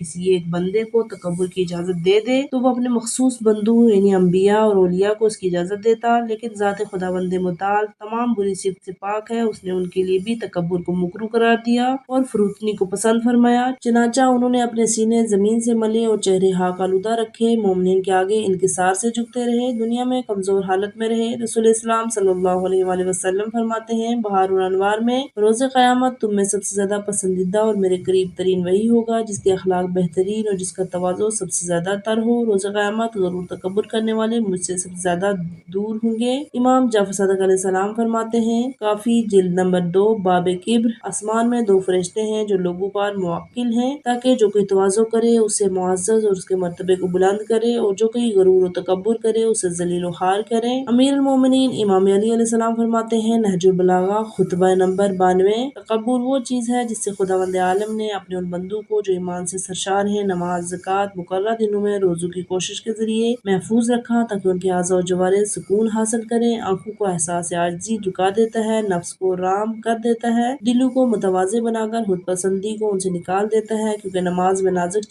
کسی ایک بندے کو تکبر کی اجازت دے دے تو وہ اپنے مخصوص بندوں یعنی انبیاء اور اولیاء کو اس کی اجازت دیتا، لیکن ذات خداوند متعال تمام بری صفت سے پاک ہے، اس نے ان کے لیے بھی تکبر کو مکروہ قرار دیا اور فروتنی کو پسند فرمایا، چنانچہ انہوں نے اپنے سینے زمین سے ملے اور چہرے خاک آلودہ رکھے، مومنین کے آگے انکسار سے جھکتے رہے، دنیا میں کمزور حالت میں رہے۔ رسول اسلام صلی اللہ علیہ وآلہ وسلم فرماتے ہیں، بہار الانوار میں روز قیامت تم میں سب سے زیادہ پسندیدہ اور میرے قریب ترین وہی ہوگا جس کے اخلاق بہترین اور جس کا تواضع سب سے زیادہ تر ہو۔ روز قیامت غرور تکبر کرنے والے مجھ سے سب سے زیادہ دور ہوں گے۔ امام جعفر صادق علیہ السلام فرماتے ہیں، کافی جلد نمبر 2 باب کبر، آسمان میں 2 فرشتے ہیں جو لوگوں پر موکل ہیں تاکہ جو کوئی تواضع کرے اسے معزز اور اس کے مرتبے کو بلند کرے، اور جو کوئی غرور و تکبر کرے اسے ذلیل و خوار کرے۔ امیر المومنین امام علی علیہ السلام فرماتے ہیں، نہج البلاغہ خطبہ نمبر 92، تکبر وہ چیز ہے جس سے خداوند عالم نے اپنے ان بندوں کو جو ایمان سے سرشار ہیں نماز، زکوٰۃ، مقررہ دنوں میں روزوں کی کوشش کے ذریعے محفوظ رکھا تاکہ ان کے اعضاء و جوارح سکون حاصل کریں۔ آنکھوں کو احساس عاجزی جھکا دیتا ہے، نفس کو رام کر دیتا ہے، دلوں کو متواضع بنا کر خود پسندی کو ان سے نکال دیتا ہے، کیونکہ نماز میں نازک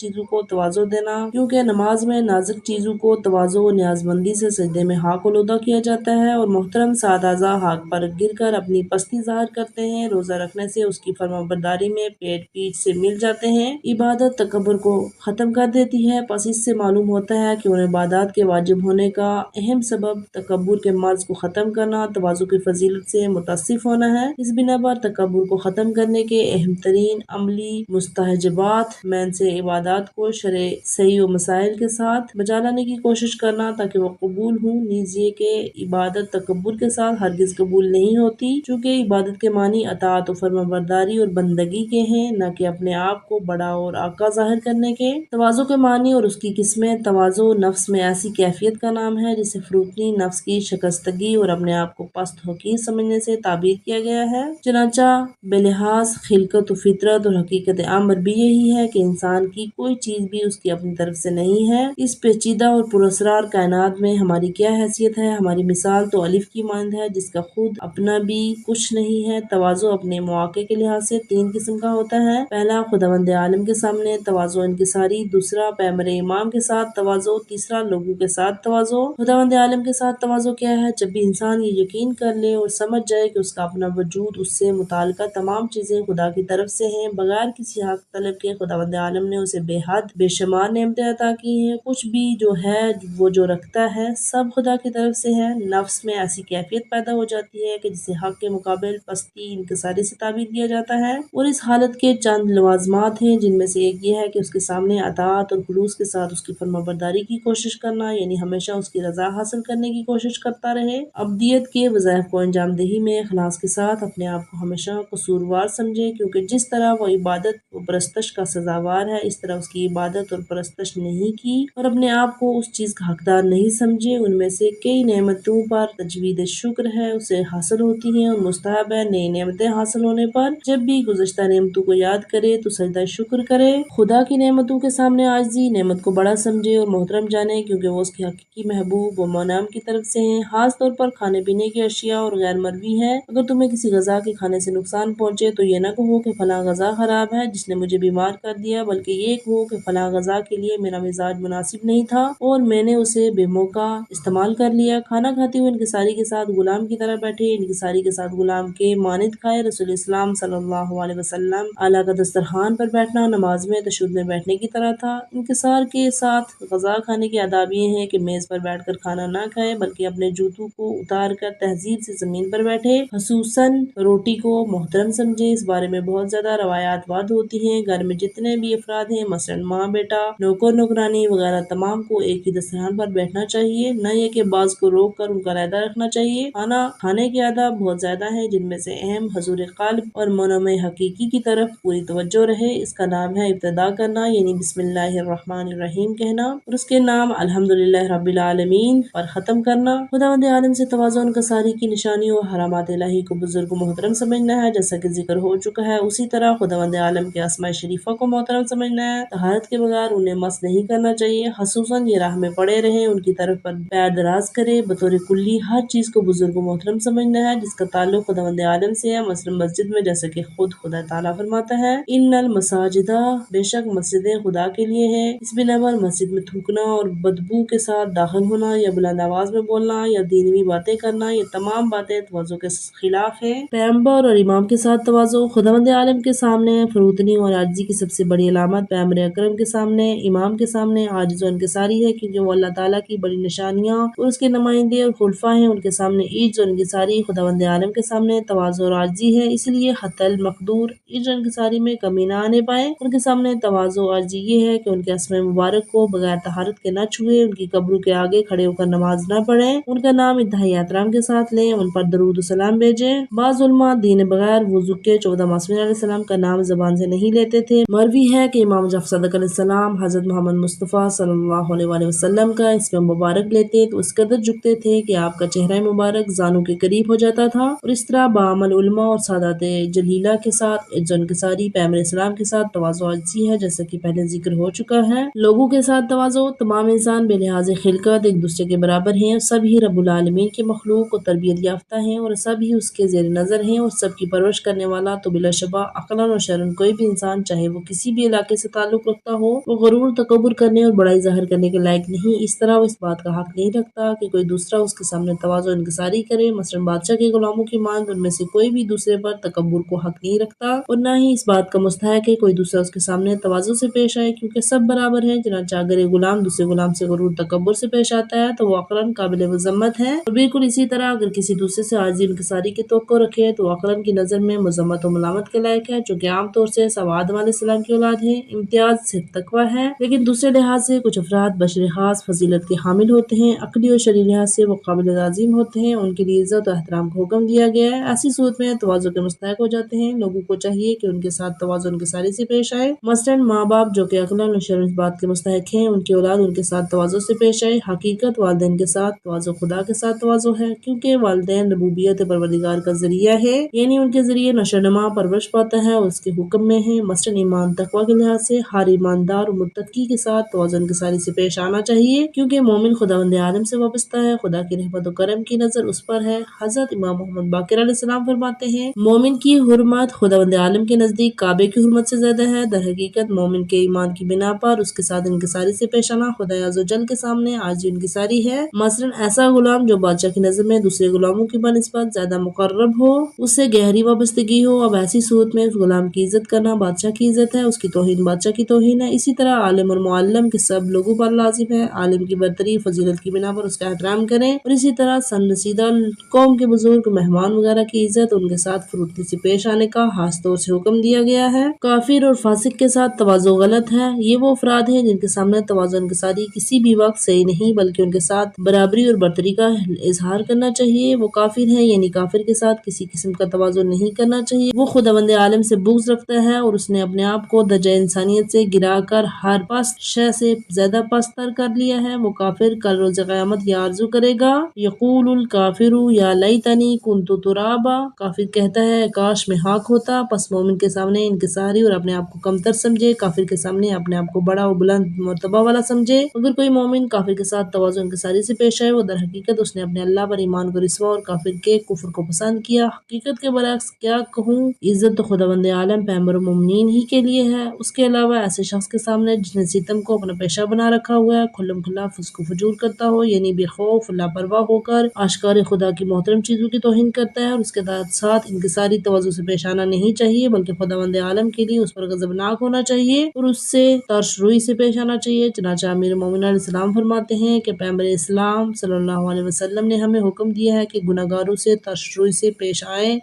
چیزوں کو تواضع و نیازمندی سے سجدے میں خاک آلودہ کیا جاتا ہے، اور محترم سعد اعضاء خاک پر گر کر اپنی پستی ظاہر کرتے ہیں۔ روزہ رکھنے سے اس کی فرمانبرداری میں پیٹ پیچھ سے مل جاتے ہیں۔ عبادت تکبر کو ختم کر دیتی ہے، پس اس سے معلوم ہوتا ہے کہ ان عبادات کے واجب ہونے کا اہم سبب تکبر کے مرض کو ختم کرنا، تواضع کی فضیلت سے متصف ہونا ہے۔ اس بنا پر تکبر کو ختم کرنے کے اہم ترین عملی مستحجبات میں سے عبادات کو شرع صحیح و مسائل کے ساتھ بجا لانے کی کوشش کرنا تاکہ وہ قبول ہوں، نیز یہ کہ عبادت تکبر کے ساتھ ہرگز قبول نہیں ہوتی، چونکہ عبادت کے معنی اطاعت و فرمانبرداری اور بندگی کے ہیں، نہ کہ اپنے آپ کو بڑا اور آقا ظاہر کرنے کے۔ تواضع کے معنی اور اس کی قسمیں: تواضع نفس میں ایسی کیفیت کا نام ہے جسے فروتنی نفس کی شکستگی اور اپنے آپ کو پست و حقیر سمجھنے سے تعبیر کیا گیا ہے، چنانچہ بلحاظ خلقت و فطرت اور حقیقت امر بھی یہی ہے کہ انسان کی کوئی چیز بھی اس کی اپنی طرف سے نہیں ہے۔ اس پیچیدہ اور پراسرار کائنات میں ہماری کیا حیثیت ہے؟ ہماری مثال تو الف کی مانند ہے جس کا خود اپنا بھی کچھ نہیں ہے۔ تواضع اپنے مواقع کے لحاظ سے 3 قسم کا ہوتا ہے: پہلا، خداوند عالم کے سامنے تواضع انکساری، دوسرا، پیغمبر امام کے ساتھ تواضع، تیسرا، لوگوں کے ساتھ تواضع۔ خداوند عالم کے ساتھ تواضع کیا ہے؟ جب بھی انسان یہ یقین کر لے اور سمجھ جائے کہ اس کا اپنا وجود، اس سے متعلقہ تمام چیزیں خدا کی طرف سے ہیں، بغیر کسی حق طلب کے خداوند عالم نے اسے بے حد بے شمار نعمتیں عطا کی ہیں، کچھ بھی جو ہے وہ جو رکھتا ہے سب خدا کی طرف سے ہے، نفس میں ایسی کیفیت پیدا ہو جاتی ہے کہ جسے حق کے مقابل پستی انکساری سے تعبیر کیا جاتا ہے، اور اس حالت کے چند لوازمات ہیں جن میں سے ایک یہ ہے کہ اس کے سامنے اطاعت اور خلوص کے ساتھ اس کی فرمانبرداری کی کوشش کرنا، یعنی ہمیشہ اس کی رضا حاصل کرنے کی کوشش کرتا رہے، عبدیت کے وظائف کو انجام دہی میں اخلاص کے ساتھ اپنے آپ کو ہمیشہ قصوروار سمجھے، کیونکہ جس طرح وہ عبادت و پرستش کا سزاوار ہے اس طرح اس کی عبادت اور پرستش نہیں کی اور اپنے آپ کو اس چیز کا حقدار نہیں سمجھے۔ ان میں سے کئی نعمتوں پر تجوید شکر ہے، اسے حاصل ہوتی ہیں، اور مستحب ہے نئی نعمتیں حاصل ہونے پر جب بھی گزشتہ نعمتوں کو یاد کرے تو سجدہ شکر کرے، خدا کی نعمتوں کے سامنے عاجزی، نعمت کو بڑا سمجھے اور محترم جانے، کیونکہ وہ اس کے حقیقی محبوب و منعم کی طرف سے ہیں، خاص طور پر کھانے پینے کی اشیاء اور غیر مروی ہے۔ اگر تمہیں کسی غذا کے کھانے سے نقصان پہنچے تو یہ نہ کہو کہ فلاں غذا خراب ہے جس نے مجھے بیمار کر دیا، بلکہ یہ کہو کہ فلاں غذا کے لیے میرا مزاج مناسب نہیں تھا اور میں نے اسے بے موقع استعمال کر لیا۔ کھانا کھاتے ہوئے انکساری کے ساتھ غلام کی طرح بیٹھے، انکساری کے ساتھ غلام کے مانند کھائے۔ رسول اسلام صلی اللہ علیہ وسلم اعلیٰ کا دسترخوان پر بیٹھنا نماز میں تشہد میں بیٹھنے کی طرح تھا۔ انکسار کے ساتھ غذا کھانے کے آداب یہ ہیں کہ میز پر بیٹھ کر کھانا نہ کھائے بلکہ اپنے جوتوں کو اتار کر تہذیب سے زمین پر بیٹھے، خصوصاً روٹی کو محترم سمجھے۔ اس بارے میں بہت زیادہ روایات وارد ہوتی ہیں۔ گھر میں جتنے بھی افراد ہیں، مثلاً ماں، بیٹا، نوکر، نوکرانی وغیرہ، تمام کو ایک ہی دسترخوان پر بیٹھنا چاہیے، نہ یہ کہ بعض کو روک کر ان کا علیحدہ رکھنا چاہیے۔ کھانا کھانے کے آداب بہت زیادہ ہیں، جن میں سے اہم حضور قلب اور منعم حقیقی کی طرف پوری توجہ رہے۔ اس کا نام ہے ابتدا کرنا، یعنی بسم اللہ الرحمن الرحیم کہنا، اور اس کے نام الحمدللہ رب العالمین پر ختم کرنا۔ خداوند عالم سے تواضع انکساری کی نشانی اور حرامات الہی کو بزرگ و محترم سمجھنا ہے، جیسا کہ ذکر ہو چکا ہے۔ اسی طرح خداوند عالم کے اسماء شریفہ کو محترم سمجھنا ہے، طہارت کے بغیر انہیں مس نہیں کرنا چاہیے، خصوصاً یہ راہ میں پڑے رہیں ان کی طرف پر پیر دراز کرے۔ بطور کلی ہر چیز کو بزرگ و محترم سمجھنا ہے جس کا تعلق خداوند عالم سے ہے، مثلاً مسجد میں، جیسا کہ خود خدا تعالیٰ فرماتا ہے، ان المساجد، بے شک شک مسجدیں خدا کے لیے ہے۔ اس بنا پر مسجد میں تھوکنا اور بدبو کے ساتھ داخل ہونا یا بلند آواز میں بولنا یا دینوی باتیں کرنا، یہ تمام باتیں تواضع کے خلاف ہے۔ پیغمبر اور امام کے ساتھ تواضع، خداوند عالم کے سامنے فروتنی اور عاجزی کی سب سے بڑی علامت پیغمبر اکرم کے سامنے، امام کے سامنے عاجز و انکساری ہے، کیونکہ وہ اللہ تعالیٰ کی بڑی نشانیاں اور اس کے نمائندے اور خلفاء ہیں۔ ان کے سامنے عجز و انکساری خداوند عالم کے سامنے تواضع اور عاجزی ہے، اس لیے حتی المقدور عجز و انکساری میں کمی نہ آنے پائے۔ ان کے سامنے تواضع و عاجزی یہ ہے کہ ان کے اسماء مبارک کو بغیر طہارت کے نہ چھوئے، ان کی قبروں کے آگے کھڑے ہو کر نماز نہ پڑھیں، ان کا نام انتہائی احترام کے ساتھ لیں، ان پر درود و سلام بھیجیں۔ بعض علماء دین بغیر وضو کے 14 معصومین علیہ السلام کا نام زبان سے نہیں لیتے تھے۔ مروی ہے کہ امام جعفر صادق علیہ السلام حضرت محمد مصطفیٰ صلی اللہ علیہ وآلہ وسلم کا اسم مبارک لیتے تو اس قدر جھکتے تھے کہ آپ کا چہرہ مبارک زانوں کے قریب ہو جاتا تھا، اور اس طرح بعمل علماء اور سادات جلیلہ کے ساتھ عجز و انکساری پیغمبر اسلام کے ساتھ تواضع و عاجزی ہے، جیسا کہ پہلے ذکر ہو چکا ہے۔ لوگوں کے ساتھ تواضع، تمام انسان بے لحاظ خلقت ایک دوسرے کے برابر ہیں، سب ہی رب العالمین کے مخلوق اور تربیت یافتہ ہیں، اور سب ہی اس کے زیر نظر ہیں، اور سب کی پرورش کرنے والا تو بلا شبہ عقلاً اور شرعاً کوئی بھی انسان چاہے وہ کسی بھی علاقے سے تعلق رکھتا ہو، وہ غرور تکبر کرنے اور بڑائی ظاہر کرنے کے لائق نہیں۔ اس طرح وہ اس بات کا حق نہیں رکھتا کہ کوئی دوسرا اس کے سامنے تواضع و انکساری کرے، مثلاً بادشاہ کے غلاموں کی مانند ان میں سے کوئی بھی دوسرے پر تکبر کو حق نہیں رکھتا، اور نہ ہی اس بات کا مستحق ہے کوئی دوسرا اس کے سامنے تواضع سے پیش آئے، کیونکہ سب برابر ہیں۔ چنانچہ اگر ایک غلام دوسرے غلام سے غرور تکبر سے پیش آتا ہے تو وہ عقلاً قابل مذمت ہے، اور بالکل اسی طرح اگر کسی دوسرے سے عاجزی و انکساری کی توقع رکھے تو وہ عقلاً کی نظر میں مذمت و ملامت کے لائق ہے، چونکہ عام طور سے سب آدم علیہ السلام کی اولاد ہیں۔ امتیاز صرف تقویٰ ہے، لیکن دوسرے لحاظ سے کچھ افراد بشر خاص فضیلت کے حامل ہوتے ہیں، عقلی اور شرعی لحاظ سے وہ قابل تعظیم ہوتے ہیں، ان کے لیے عزت و احترام کا حکم دیا گیا ہے، ایسی صورت میں تواضع کے مستحق ہو جاتے ہیں۔ لوگوں کو چاہیے کہ ان کے ساتھ تواضع و انکساری سے پیش آئے، مثلاً ماں باپ جو کہ عقلاً اور شرعاً اس بات کے مستحق ہیں ان کی اولاد ان کے ساتھ تواضع سے پیش آئے۔ حقیقت والدین کے ساتھ تواضع خدا کے ساتھ تواضع ہے، کیونکہ والدین ربوبیت پروردگار کا ذریعہ ہے، یعنی ان کے ذریعے نشوونما پرورش پاتا ہے اور اس کے حکم میں ہے۔ مثلاً ایمان تقویٰ کے لحاظ سے ہر ایماندار اور متقی کے ساتھ تواضع و انکساری سے پیش آنا چاہیے، کیونکہ مومن خداوند عالم سے وابستہ ہے، خدا کی رحمت و کرم کی نظر اس پر ہے۔ حضرت امام محمد باقر علیہ السلام فرماتے ہیں، مومن کی حرمت خداوند عالم کے نزدیک کعبے کی حرمت سے زیادہ ہے۔ در حقیقت مومن کے ایمان کی بنا پر اس کے ساتھ انکساری سے پیش آنا خدا عز و جل کے سامنے عاجزی و انکساری ہے۔ مثلاً ایسا غلام جو بادشاہ کی نظر میں دوسرے غلاموں کی بنسبت زیادہ مقرب ہو، اس سے گہری وابستگی ہو، اب ایسی صورت میں اس غلام کی عزت کرنا بادشاہ کی عزت ہے، اس کی توہین بادشاہ کی توہین ہے۔ اسی طرح عالم اور معلم کے سب لوگوں پر لازم ہے عالم کی برتری فضیلت کی بنا پر اس کا احترام کریں، اور اسی طرح سن رسیدہ قوم کے بزرگ مہمان وغیرہ کی عزت ان کے ساتھ فروتنی سے پیش آنے کا خاص طور سے حکم دیا گیا ہے۔ کافر اور فاسق کے ساتھ تواضع غلط ہے، یہ وہ افراد ہیں جن کے سامنے تواضع و انکساری کسی بھی وقت صحیح نہیں، بلکہ ان کے ساتھ برابری اور برتری کا اظہار کرنا چاہیے۔ وہ کافر ہیں، یعنی کافر کے ساتھ کسی قسم کا تواضع نہیں کرنا چاہیے۔ وہ خداوند عالم سے بغض رکھتا ہے اور اس نے اپنے آپ کو درجہ انسانیت سے گرا کر ہر پست شے سے زیادہ پست تر کر لیا ہے۔ وہ کافر کل روز قیامت یہ آرزو کرے گا، یقول الکافر یا لیتنی کنت ترابا، کافر کہتا ہے کاش میں خاک ہوتا۔ پس مومن کے سامنے انکساری اور اپنے آپ کو کمتر سمجھے، کافر کے سامنے اپنے آپ کو بڑا و بلند مرتبہ والا سمجھے۔ اگر کوئی مومن کافر کے ساتھ تواضع و انکساری سے پیش آئے، وہ در حقیقت اس نے اپنے اللہ پر ایمان کو رسوا اور کافر کے کفر کو پسند کیا۔ حقیقت کے برعکس کیا کہوں، عزت تو خداوند عالم پیغمبر و مومنین ہی کے لیے ہے، اس کے علاوہ ایسے شخص کے سامنے جس نے ستم کو اپنا پیشہ بنا رکھا ہوا ہے، کھلم کھلا فسق و فجور کرتا ہو، یعنی بے خوف لاپرواہ ہو کر آشکار خدا کی محترم چیزوں کی توہین کرتا ہے، اور اس کے ساتھ انکساری تواضع سے پیش آنا نہیں چاہیے، بلکہ خداوند عالم کے لیے اس پر غضبناک ہونا چاہیے اور اس سے ترش روئی سے پیش آنا چاہیے۔ چنانچہ امیر المومنین علیہ السلام فرماتے ہیں کہ پیغمبر اسلام صلی اللہ علیہ وسلم نے ہمیں حکم دیا ہے کہ گنہگاروں سے ترش روئی سے پیش آئیں۔